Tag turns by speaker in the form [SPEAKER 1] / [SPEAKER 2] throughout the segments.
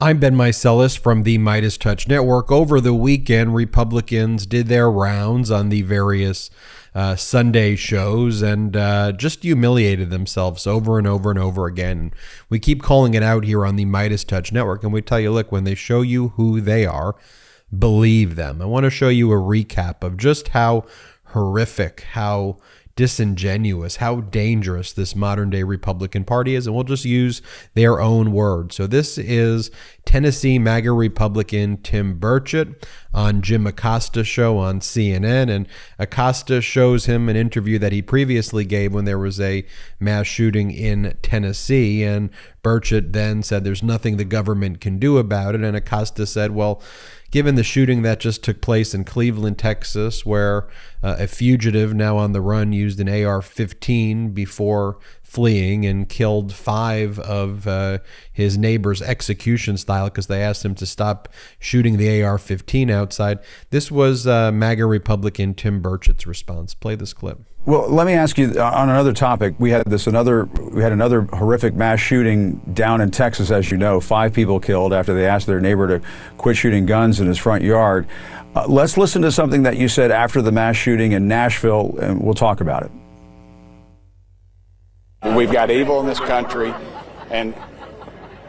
[SPEAKER 1] I'm Ben Meiselas from the MeidasTouch Network. Over the weekend, Republicans did their rounds on the various Sunday shows and just humiliated themselves over and over and over again. We keep calling it out here on the MeidasTouch Network, and we tell you, look, when they show you who they are, believe them. I want to show you a recap of just how horrific, how disingenuous, how dangerous this modern day Republican Party is, and we'll just use their own words. So this is Tennessee MAGA Republican Tim Burchett on Jim Acosta's show on CNN, and Acosta shows him an interview that he previously gave when there was a mass shooting in Tennessee, and Burchett then said there's nothing the government can do about it, and Acosta said, well, given the shooting that just took place in Cleveland, Texas, where a fugitive now on the run used an AR-15 before fleeing and killed 5 of his neighbors execution style because they asked him to stop shooting the AR-15 outside. This was MAGA Republican Tim Burchett's response. Play this clip.
[SPEAKER 2] Well, let me ask you on another topic. We had another horrific mass shooting down in Texas, as you know. 5 people killed after they asked their neighbor to quit shooting guns in his front yard. Let's listen to something that you said after the mass shooting in Nashville, and we'll talk about it.
[SPEAKER 3] We've got evil in this country, and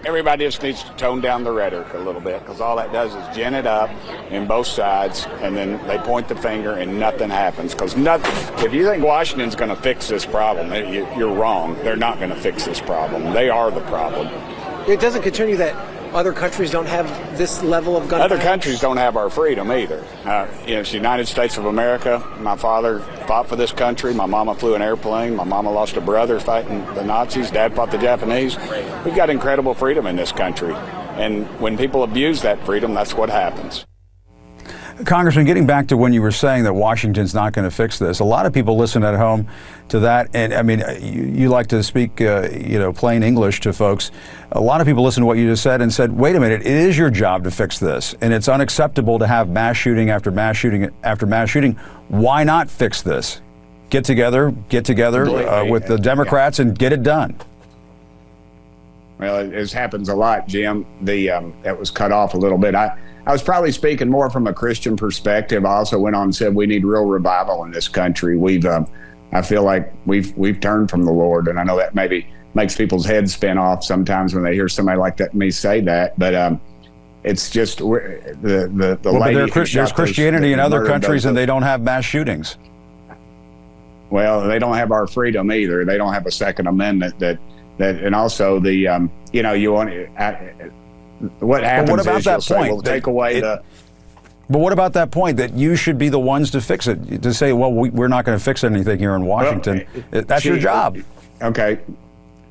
[SPEAKER 3] everybody just needs to tone down the rhetoric a little bit, because all that does is gin it up in both sides, and then they point the finger and nothing happens. Because if you think Washington's going to fix this problem, you're wrong. They're not going to fix this problem. They are the problem.
[SPEAKER 4] It doesn't concern you that other countries don't have this level of gun
[SPEAKER 3] Other
[SPEAKER 4] violence?
[SPEAKER 3] countries don't have our freedom either. It's the United States of America. My father fought for this country. My mama flew an airplane. My mama lost a brother fighting the Nazis. Dad fought the Japanese. We've got incredible freedom in this country. And when people abuse that freedom, that's what happens.
[SPEAKER 2] Congressman, getting back to when you were saying that Washington's not going to fix this, a lot of people listen at home to that, and I mean, you like to speak, plain English to folks. A lot of people listen to what you just said and said, wait a minute, it is your job to fix this, and it's unacceptable to have mass shooting after mass shooting after mass shooting. Why not fix this? Get together with the Democrats and get it done.
[SPEAKER 3] Well, it happens a lot, Jim. That was cut off a little bit. I was probably speaking more from a Christian perspective. I also went on and said we need real revival in this country. I feel like we've turned from the Lord, and I know that maybe makes people's heads spin off sometimes when they hear somebody like that me say that. But it's just the lady.
[SPEAKER 2] There's Christianity in other countries, and they don't have mass shootings.
[SPEAKER 3] Well, they don't have our freedom either. They don't have a Second Amendment and also you want to. What happens
[SPEAKER 2] what about
[SPEAKER 3] is
[SPEAKER 2] that
[SPEAKER 3] you'll say,
[SPEAKER 2] point?
[SPEAKER 3] we'll take away
[SPEAKER 2] But what about that point that you should be the ones to fix it? To say, well, we're not going to fix anything here in Washington. That's your job.
[SPEAKER 3] Okay.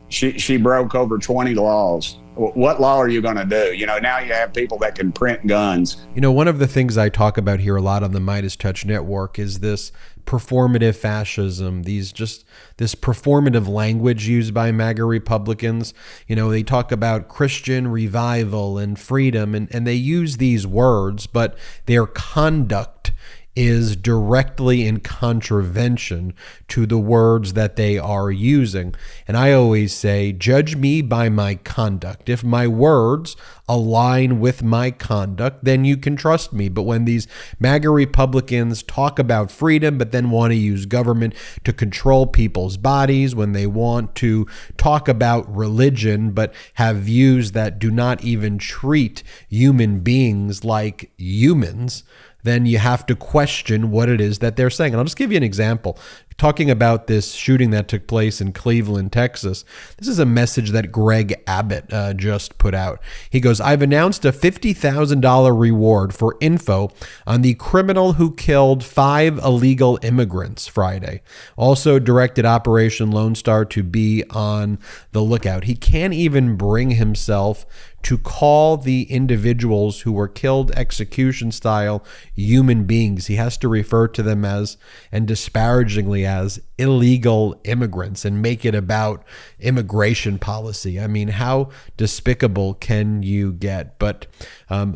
[SPEAKER 3] She broke over 20 laws. What law are you going to do? Now you have people that can print guns.
[SPEAKER 1] One of the things I talk about here a lot on the MeidasTouch Network is this performative fascism, this performative language used by MAGA Republicans. They talk about Christian revival and freedom, and they use these words, but their conduct is directly in contravention to the words that they are using. And I always say, judge me by my conduct. If my words align with my conduct, then you can trust me. But when these MAGA Republicans talk about freedom, but then want to use government to control people's bodies, when they want to talk about religion, but have views that do not even treat human beings like humans, then you have to question what it is that they're saying. And I'll just give you an example. Talking about this shooting that took place in Cleveland, Texas, this is a message that Greg Abbott just put out. He goes, I've announced a $50,000 reward for info on the criminal who killed 5 illegal immigrants Friday. Also directed Operation Lone Star to be on the lookout. He can't even bring himself to call the individuals who were killed execution style human beings. He has to refer to them as, and disparagingly as illegal immigrants and make it about immigration policy. I mean, how despicable can you get? But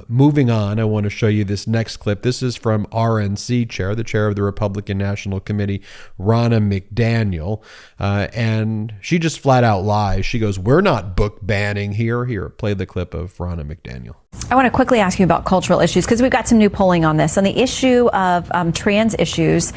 [SPEAKER 1] moving on, I want to show you this next clip. This is from RNC chair, the chair of the Republican National Committee, Ronna McDaniel. And she just flat out lies. She goes, "We're not book banning here." Here, play the clip of Ronna McDaniel.
[SPEAKER 5] I want to quickly ask you about cultural issues because we've got some new polling on this. On the issue of trans issues,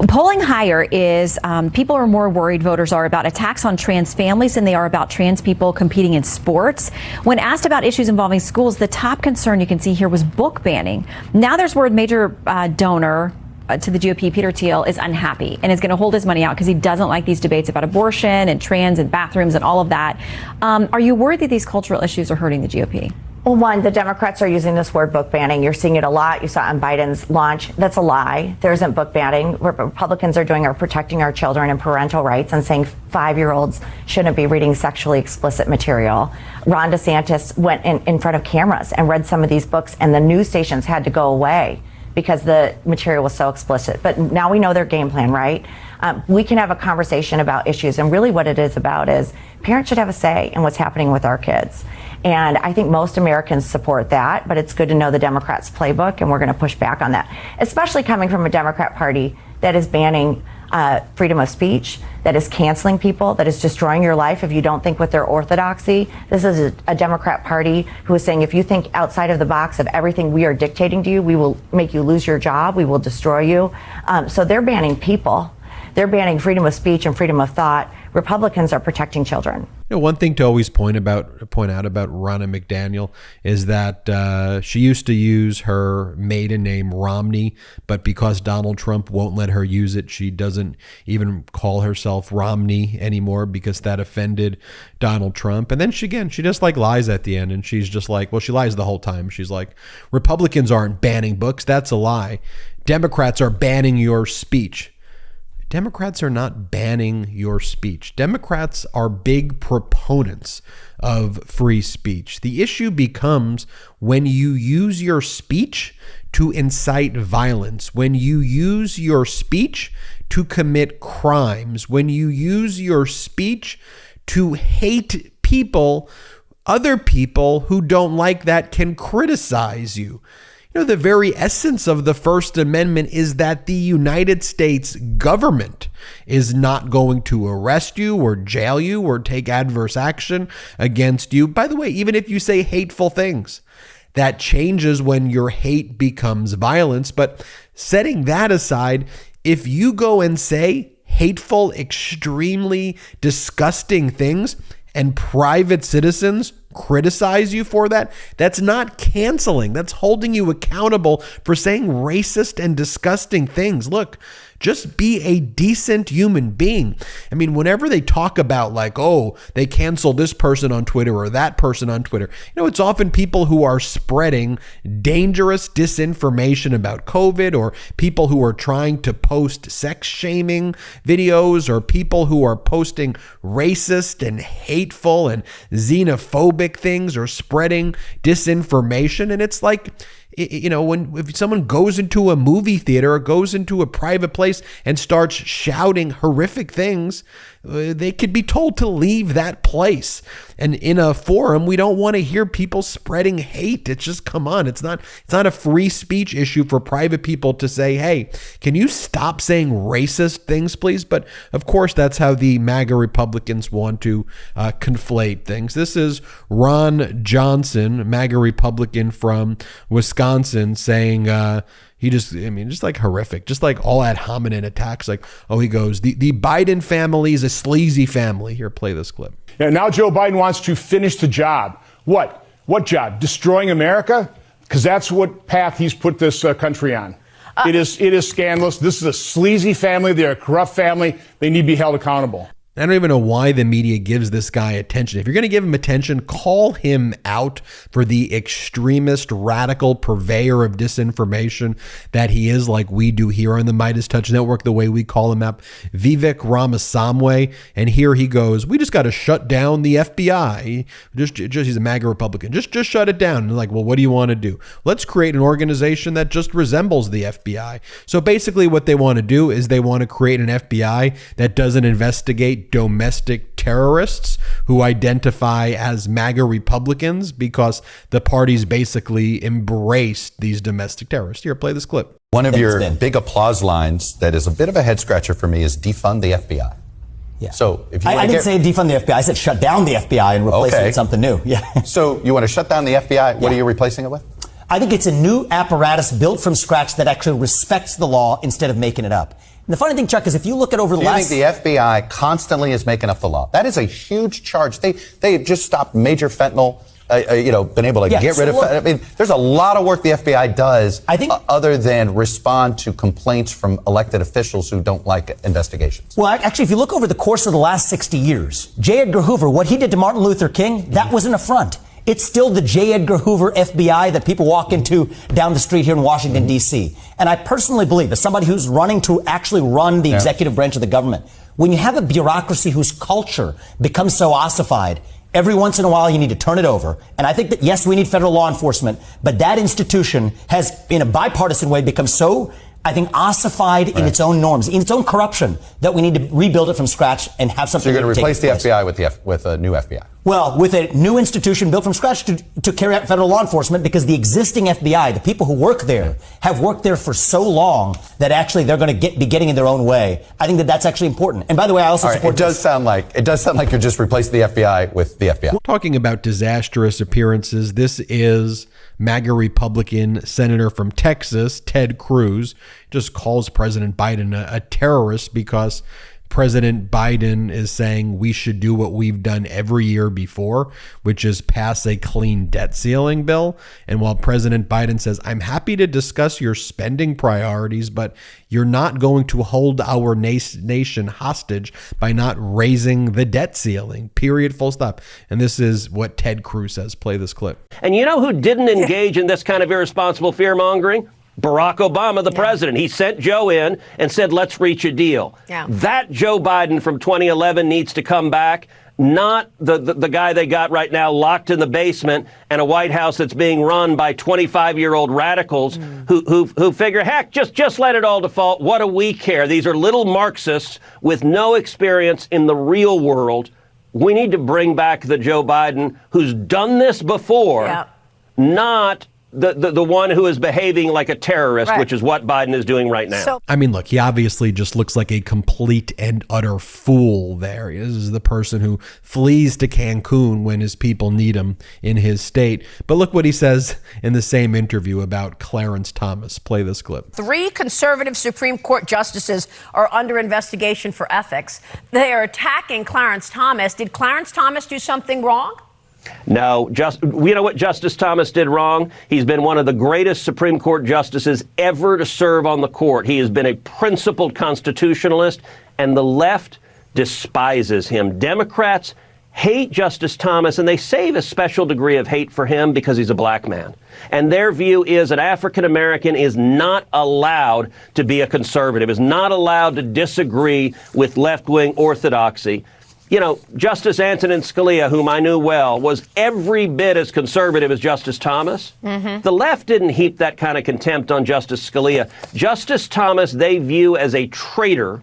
[SPEAKER 5] polling higher is people are more worried, voters are, about attacks on trans families than they are about trans people competing in sports. When asked about issues involving schools, the top concern you can see here was book banning. Now there's word major donor to the GOP, Peter Thiel, is unhappy and is going to hold his money out because he doesn't like these debates about abortion and trans and bathrooms and all of that. Are you worried that these cultural issues are hurting the GOP?
[SPEAKER 6] Well, one, the Democrats are using this word book banning. You're seeing it a lot. You saw it on Biden's launch. That's a lie. There isn't book banning. What Republicans are doing are protecting our children and parental rights and saying 5-year-olds shouldn't be reading sexually explicit material. Ron DeSantis went in front of cameras and read some of these books, and the news stations had to go away because the material was so explicit. But now we know their game plan, right? We can have a conversation about issues, and really what it is about is parents should have a say in what's happening with our kids. And I think most Americans support that, but it's good to know the Democrats' playbook, and we're going to push back on that, especially coming from a Democrat Party that is banning freedom of speech, that is canceling people, that is destroying your life if you don't think with their orthodoxy. This is a Democrat Party who is saying if you think outside of the box of everything we are dictating to you, we will make you lose your job, we will destroy you. So they're banning people. They're banning freedom of speech and freedom of thought. Republicans are protecting children.
[SPEAKER 1] You know, one thing to always point out about Ronna McDaniel is that she used to use her maiden name Romney, but because Donald Trump won't let her use it, she doesn't even call herself Romney anymore because that offended Donald Trump. And then she just like lies at the end, and she's just like, well, she lies the whole time. She's like, Republicans aren't banning books. That's a lie. Democrats are banning your speech. Democrats are not banning your speech. Democrats are big proponents of free speech. The issue becomes when you use your speech to incite violence, when you use your speech to commit crimes, when you use your speech to hate people, other people who don't like that can criticize you. You know, the very essence of the First Amendment is that the United States government is not going to arrest you or jail you or take adverse action against you. By the way, even if you say hateful things, that changes when your hate becomes violence. But setting that aside, if you go and say hateful, extremely disgusting things, and private citizens criticize you for that, that's not canceling. That's holding you accountable for saying racist and disgusting things. Look, just be a decent human being. I mean, whenever they talk about like, oh, they canceled this person on Twitter or that person on Twitter, you know, it's often people who are spreading dangerous disinformation about COVID, or people who are trying to post sex shaming videos, or people who are posting racist and hateful and xenophobic things, or spreading disinformation. And it's like, you know, if someone goes into a movie theater or goes into a private place and starts shouting horrific things, they could be told to leave that place. And in a forum, we don't want to hear people spreading hate. It's just, come on, it's not a free speech issue for private people to say, hey, can you stop saying racist things, please? But of course, that's how the MAGA Republicans want to conflate things. This is Ron Johnson, MAGA Republican from Wisconsin, saying just like horrific, just like all ad hominem attacks. Like, oh, he goes, the Biden family is a sleazy family. Here, play this clip.
[SPEAKER 7] Yeah, now Joe Biden wants to finish the job. What? What job? Destroying America? Because that's what path he's put this country on. It is scandalous. This is a sleazy family. They're a corrupt family. They need to be held accountable.
[SPEAKER 1] I don't even know why the media gives this guy attention. If you're going to give him attention, call him out for the extremist, radical purveyor of disinformation that he is, like we do here on the MeidasTouch Network, the way we call him up, Vivek Ramaswamy. And here he goes, we just got to shut down the FBI. Just he's a MAGA Republican. Just shut it down. And like, well, what do you want to do? Let's create an organization that just resembles the FBI. So basically what they want to do is they want to create an FBI that doesn't investigate domestic terrorists who identify as MAGA Republicans because the parties basically embraced these domestic terrorists. Here, play this clip.
[SPEAKER 8] One of your big applause lines that is a bit of a head scratcher for me is defund the FBI.
[SPEAKER 9] Yeah.
[SPEAKER 8] So if you
[SPEAKER 9] I didn't say defund the FBI. I said shut down the FBI and replace it with something new. Yeah.
[SPEAKER 8] So you want to shut down the FBI? What are you replacing it with?
[SPEAKER 9] I think it's a new apparatus built from scratch that actually respects the law instead of making it up. And the funny thing, Chuck, is if you look at over the last...
[SPEAKER 8] Do you think the FBI constantly is making up the law? That is a huge charge. They just stopped major fentanyl, been able to get rid of... I mean, there's a lot of work the FBI does other than respond to complaints from elected officials who don't like investigations.
[SPEAKER 9] Well, actually, if you look over the course of the last 60 years, J. Edgar Hoover, what he did to Martin Luther King, that was an affront. It's still the J. Edgar Hoover FBI that people walk into down the street here in Washington, D.C. And I personally believe, as somebody who's running to actually run the executive branch of the government, when you have a bureaucracy whose culture becomes so ossified, every once in a while you need to turn it over. And I think that, yes, we need federal law enforcement, but that institution has, in a bipartisan way, become so, I think, ossified in its own norms, in its own corruption, that we need to rebuild it from scratch and have something.
[SPEAKER 8] So you're going to replace the FBI with a new FBI?
[SPEAKER 9] Well, with a new institution built from scratch to carry out federal law enforcement, because the existing FBI, the people who work there, have worked there for so long that actually they're going to be getting in their own way. I think that that's actually important. And by the way, I also support
[SPEAKER 8] it does sound like you're just replacing the FBI with the FBI.
[SPEAKER 1] Talking about disastrous appearances, this is MAGA Republican Senator from Texas, Ted Cruz, just calls President Biden a terrorist because President Biden is saying we should do what we've done every year before, which is pass a clean debt ceiling bill. And while President Biden says, I'm happy to discuss your spending priorities, but you're not going to hold our nation hostage by not raising the debt ceiling, period, full stop. And this is what Ted Cruz says. Play this clip.
[SPEAKER 10] And you know who didn't engage in this kind of irresponsible fear-mongering? Barack Obama, the president. He sent Joe in and said, let's reach a deal. Yeah. That Joe Biden from 2011 needs to come back, not the guy they got right now locked in the basement and a White House that's being run by 25-year-old radicals who figure, heck, just let it all default. What do we care? These are little Marxists with no experience in the real world. We need to bring back the Joe Biden who's done this before, not the one who is behaving like a terrorist, which is what Biden is doing right now.
[SPEAKER 1] I mean, look, he obviously just looks like a complete and utter fool there. This is the person who flees to Cancun when his people need him in his state. But look what he says in the same interview about Clarence Thomas. Play this clip.
[SPEAKER 11] 3 conservative Supreme Court justices are under investigation for ethics. They are attacking Clarence Thomas. Did Clarence Thomas do something wrong?
[SPEAKER 10] No, you know what Justice Thomas did wrong? He's been one of the greatest Supreme Court justices ever to serve on the court. He has been a principled constitutionalist, and the left despises him. Democrats hate Justice Thomas, and they save a special degree of hate for him because he's a black man. And their view is an African American is not allowed to be a conservative, is not allowed to disagree with left-wing orthodoxy. You know, Justice Antonin Scalia, whom I knew well, was every bit as conservative as Justice Thomas. The left didn't heap that kind of contempt on Justice Scalia. Justice Thomas, they view as a traitor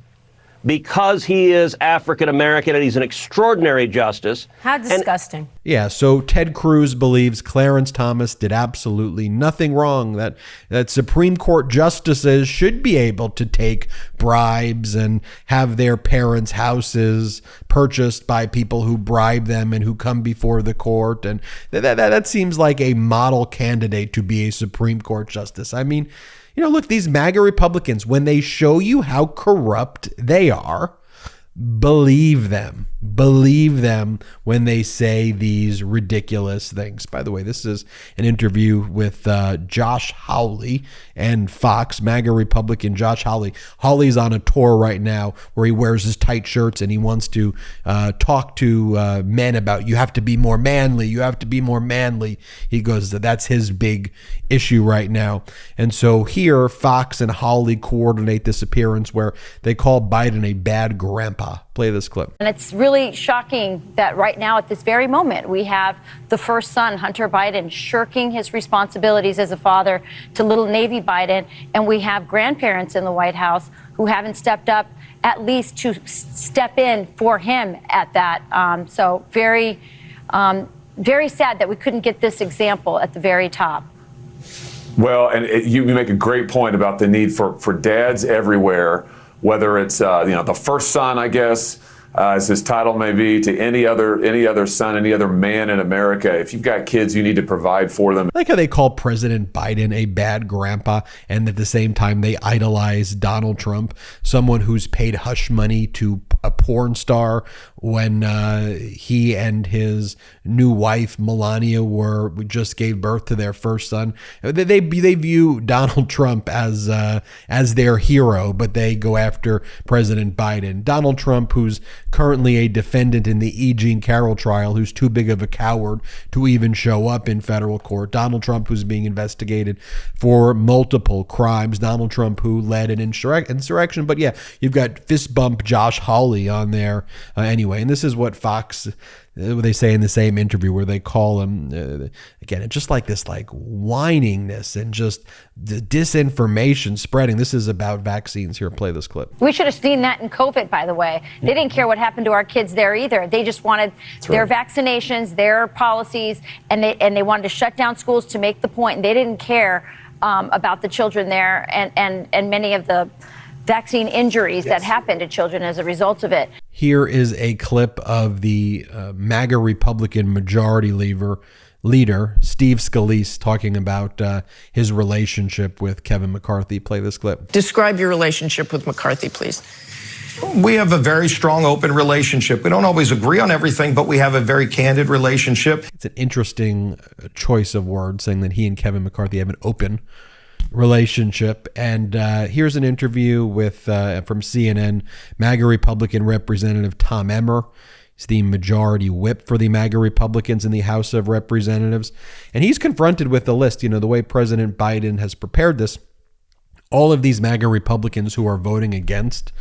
[SPEAKER 10] because he is African American and he's an extraordinary justice.
[SPEAKER 11] How disgusting.
[SPEAKER 1] Yeah, so Ted Cruz believes Clarence Thomas did absolutely nothing wrong, that Supreme Court justices should be able to take bribes and have their parents' houses purchased by people who bribe them and who come before the court. And that seems like a model candidate to be a Supreme Court justice. I mean, you know, look, these MAGA Republicans, when they show you how corrupt they are, believe them. believe them when they say these ridiculous things. By the way, this is an interview with Josh Hawley and Fox, MAGA Republican Josh Hawley. Hawley's on a tour right now where he wears his tight shirts and he wants to talk to men about, you have to be more manly, you have to be more manly. He goes, that's his big issue right now. And so here, Fox and Hawley coordinate this appearance where they call Biden a bad grandpa. Play this clip.
[SPEAKER 12] And it's really shocking that right now at this very moment, we have the first son, Hunter Biden, shirking his responsibilities as a father to little Navy Biden. And we have grandparents in the White House who haven't stepped up at least to step in for him at that. So very, very sad that we couldn't get this example at the very top.
[SPEAKER 13] Well, and you make a great point about the need for dads everywhere, whether it's the first son, I guess, as his title may be, to any other son, any other man in America. If you've got kids, you need to provide for them.
[SPEAKER 1] I like how they call President Biden a bad grandpa, and at the same time they idolize Donald Trump, someone who's paid hush money to a porn star when he and his new wife Melania just gave birth to their first son. They view Donald Trump as their hero, but they go after President Biden. Donald Trump, who's currently a defendant in the E. Jean Carroll trial, who's too big of a coward to even show up in federal court. Donald Trump, who's being investigated for multiple crimes. Donald Trump, who led an insurrection. But yeah, you've got fist bump Josh Hawley on there anyway. And this is what Fox, they say in the same interview where they call him, again, it's just like this like whiningness and just the disinformation spreading. This is about vaccines. Here, play this clip.
[SPEAKER 12] We should have seen that in COVID, by the way. They didn't care what happened to our kids there either. They just wanted their vaccinations, their policies, and they wanted to shut down schools to make the point. And they didn't care about the children there and many of the vaccine injuries that happened to children as a result of it.
[SPEAKER 1] Here is a clip of the MAGA Republican majority leader, Steve Scalise, talking about his relationship with Kevin McCarthy. Play this clip.
[SPEAKER 14] Describe your relationship with McCarthy, please. We have a very strong, open relationship. We don't always agree on everything, but we have a very candid relationship.
[SPEAKER 1] It's an interesting choice of words, saying that he and Kevin McCarthy have an open relationship. And here's an interview with from CNN, MAGA Republican Representative Tom Emmer. He's the majority whip for the MAGA Republicans in the House of Representatives. And he's confronted with the list, the way President Biden has prepared this. All of these MAGA Republicans who are voting against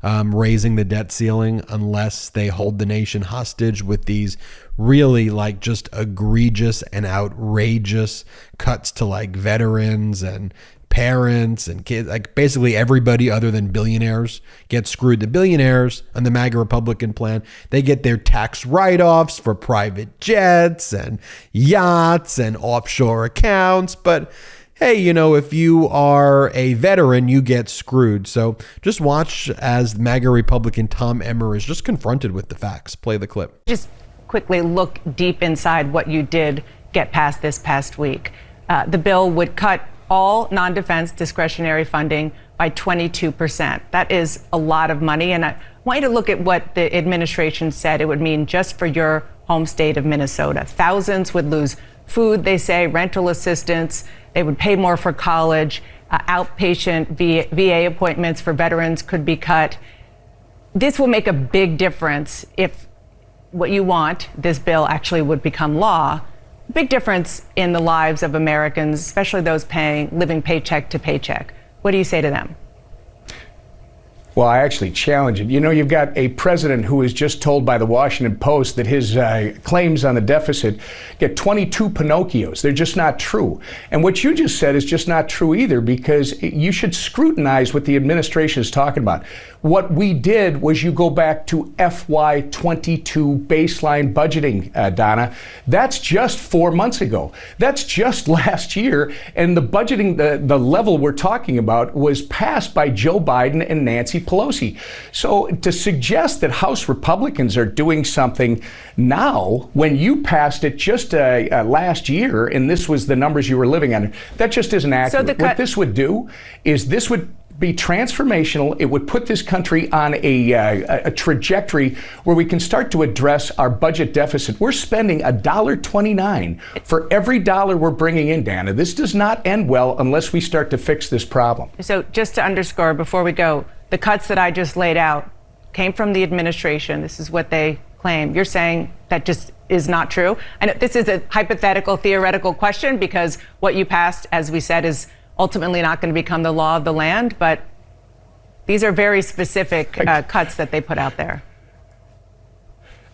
[SPEAKER 1] raising the debt ceiling unless they hold the nation hostage with these really like just egregious and outrageous cuts to like veterans and parents and kids, like basically everybody other than billionaires gets screwed. The billionaires on the MAGA Republican plan, they get their tax write-offs for private jets and yachts and offshore accounts. But hey, if you are a veteran, you get screwed. So just watch as MAGA Republican Tom Emmer is just confronted with the facts. Play the clip.
[SPEAKER 15] Just quickly look deep inside what you did get passed this past week. The bill would cut all non-defense discretionary funding by 22%. That is a lot of money. And I want you to look at what the administration said it would mean just for your home state of Minnesota. Thousands would lose food, they say, rental assistance. They would pay more for college. Outpatient VA appointments for veterans could be cut. This will make a big difference if what you want, this bill, actually would become law. Big difference in the lives of Americans, especially those living paycheck to paycheck. What do you say to them?
[SPEAKER 7] Well, I actually challenge it. You've got a president who was just told by the Washington Post that his claims on the deficit get 22 Pinocchios. They're just not true. And what you just said is just not true either, because you should scrutinize what the administration is talking about. What we did was you go back to FY22 baseline budgeting, Donna. That's just 4 months ago. That's just last year. And the budgeting, the level we're talking about was passed by Joe Biden and Nancy Pelosi. So to suggest that House Republicans are doing something now when you passed it just last year, and this was the numbers you were living under, that just isn't accurate. What this would do is this would be transformational. It would put this country on a trajectory where we can start to address our budget deficit. We're spending $1.29 for every dollar we're bringing in, Dana. This does not end well unless we start to fix this problem.
[SPEAKER 15] So just to underscore before we go, the cuts that I just laid out came from the administration. This is what they claim. You're saying that just is not true. And this is a hypothetical, theoretical question because what you passed, as we said, is ultimately not going to become the law of the land, but these are very specific cuts that they put out there.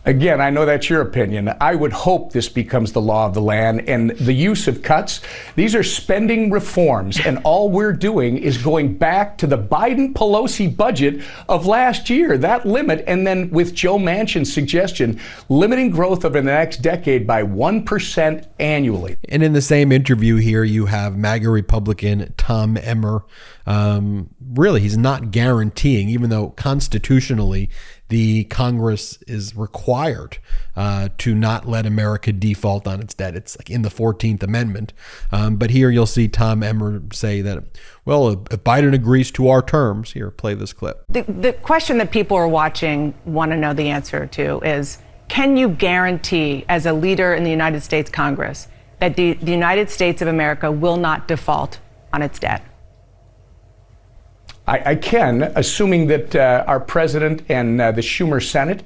[SPEAKER 7] Again, I know that's your opinion. I would hope this becomes the law of the land. And the use of cuts, these are spending reforms. And all we're doing is going back to the Biden-Pelosi budget of last year, that limit. And then with Joe Manchin's suggestion, limiting growth over the next decade by 1% annually.
[SPEAKER 1] And in the same interview here, you have MAGA Republican Tom Emmer. Really, he's not guaranteeing, even though constitutionally the Congress is required to not let America default on its debt. It's like in the 14th Amendment. But here you'll see Tom Emmer say that, well, if Biden agrees to our terms, here, play this clip.
[SPEAKER 15] The question that people are watching want to know the answer to is, can you guarantee as a leader in the United States Congress that the United States of America will not default on its debt?
[SPEAKER 7] I can, assuming that our president and the Schumer Senate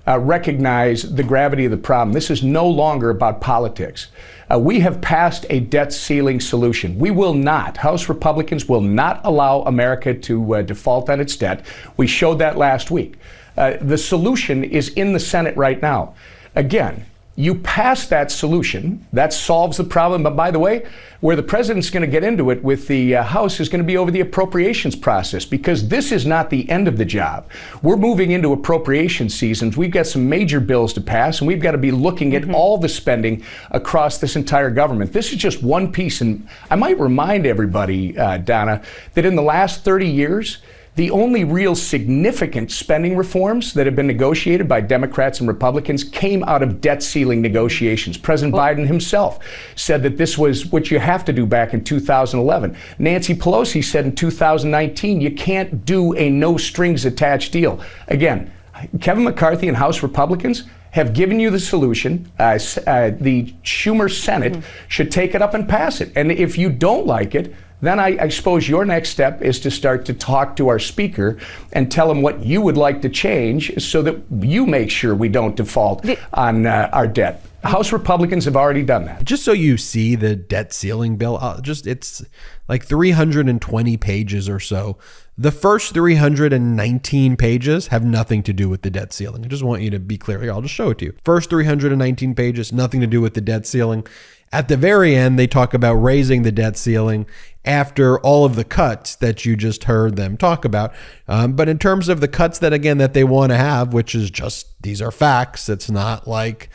[SPEAKER 7] recognize the gravity of the problem. This is no longer about politics. We have passed a debt ceiling solution. We will not, House Republicans will not allow America to default on its debt. We showed that last week. The solution is in the Senate right now. Again, you pass that solution, that solves the problem. But by the way, where the president's going to get into it with the House is going to be over the appropriations process, because this is not the end of the job. We're moving into appropriation seasons. We've got some major bills to pass, and we've got to be looking at all the spending across this entire government. This is just one piece. And I might remind everybody, Donna, that in the last 30 years, the only real significant spending reforms that have been negotiated by Democrats and Republicans came out of debt ceiling negotiations. President Biden himself said that this was what you have to do back in 2011. Nancy Pelosi said in 2019, you can't do a no strings attached deal. Again, Kevin McCarthy and House Republicans have given you the solution. The Schumer Senate should take it up and pass it. And if you don't like it, then I suppose your next step is to start to talk to our speaker and tell him what you would like to change so that you make sure we don't default on our debt. House Republicans have already done that.
[SPEAKER 1] Just so you see the debt ceiling bill, it's like 320 pages or so. The first 319 pages have nothing to do with the debt ceiling. I just want you to be clear here. I'll just show it to you. First 319 pages, nothing to do with the debt ceiling. At the very end, they talk about raising the debt ceiling after all of the cuts that you just heard them talk about. But in terms of the cuts that they want to have, which is just, these are facts. It's not like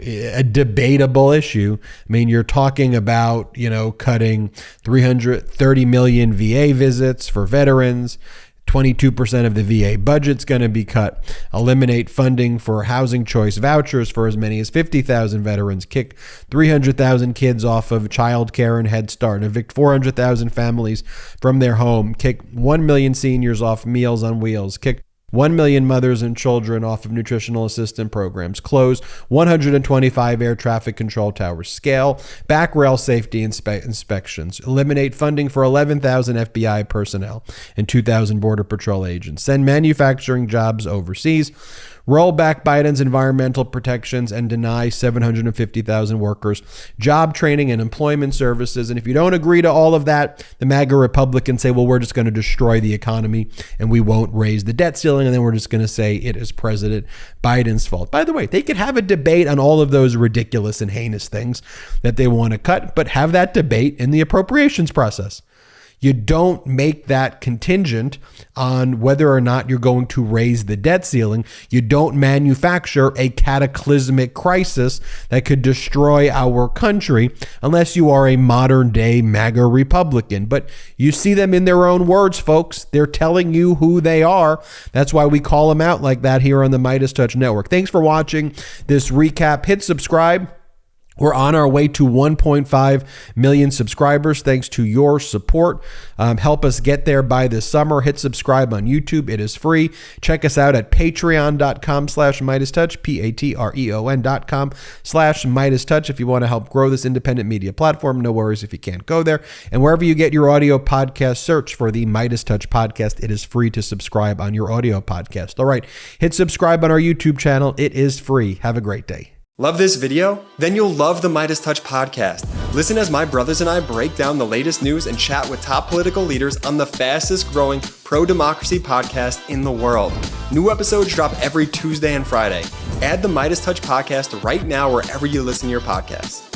[SPEAKER 1] a debatable issue. I mean, you're talking about, cutting 330 million VA visits for veterans. 22% of the VA budget's going to be cut. Eliminate funding for housing choice vouchers for as many as 50,000 veterans. Kick 300,000 kids off of child care and Head Start. Evict 400,000 families from their home. Kick 1 million seniors off Meals on Wheels. Kick 1 million mothers and children off of nutritional assistance programs. Close 125 air traffic control towers. Scale back rail safety inspections. Eliminate funding for 11,000 FBI personnel and 2,000 Border Patrol agents. Send manufacturing jobs overseas. Roll back Biden's environmental protections and deny 750,000 workers job training and employment services. And if you don't agree to all of that, the MAGA Republicans say, well, we're just going to destroy the economy and we won't raise the debt ceiling. And then we're just going to say it is President Biden's fault. By the way, they could have a debate on all of those ridiculous and heinous things that they want to cut, but have that debate in the appropriations process. You don't make that contingent on whether or not you're going to raise the debt ceiling. You don't manufacture a cataclysmic crisis that could destroy our country unless you are a modern day MAGA Republican. But you see them in their own words, folks. They're telling you who they are. That's why we call them out like that here on the MeidasTouch Network. Thanks for watching this recap. Hit subscribe. We're on our way to 1.5 million subscribers thanks to your support. Help us get there by this summer. Hit subscribe on YouTube. It is free. Check us out at patreon.com/MeidasTouch, patreon.com/MeidasTouch if you want to help grow this independent media platform. No worries if you can't go there. And wherever you get your audio podcast, search for the MeidasTouch podcast. It is free to subscribe on your audio podcast. All right, hit subscribe on our YouTube channel. It is free. Have a great day.
[SPEAKER 16] Love this video? Then you'll love the MeidasTouch podcast. Listen as my brothers and I break down the latest news and chat with top political leaders on the fastest growing pro-democracy podcast in the world. New episodes drop every Tuesday and Friday. Add the MeidasTouch podcast right now wherever you listen to your podcasts.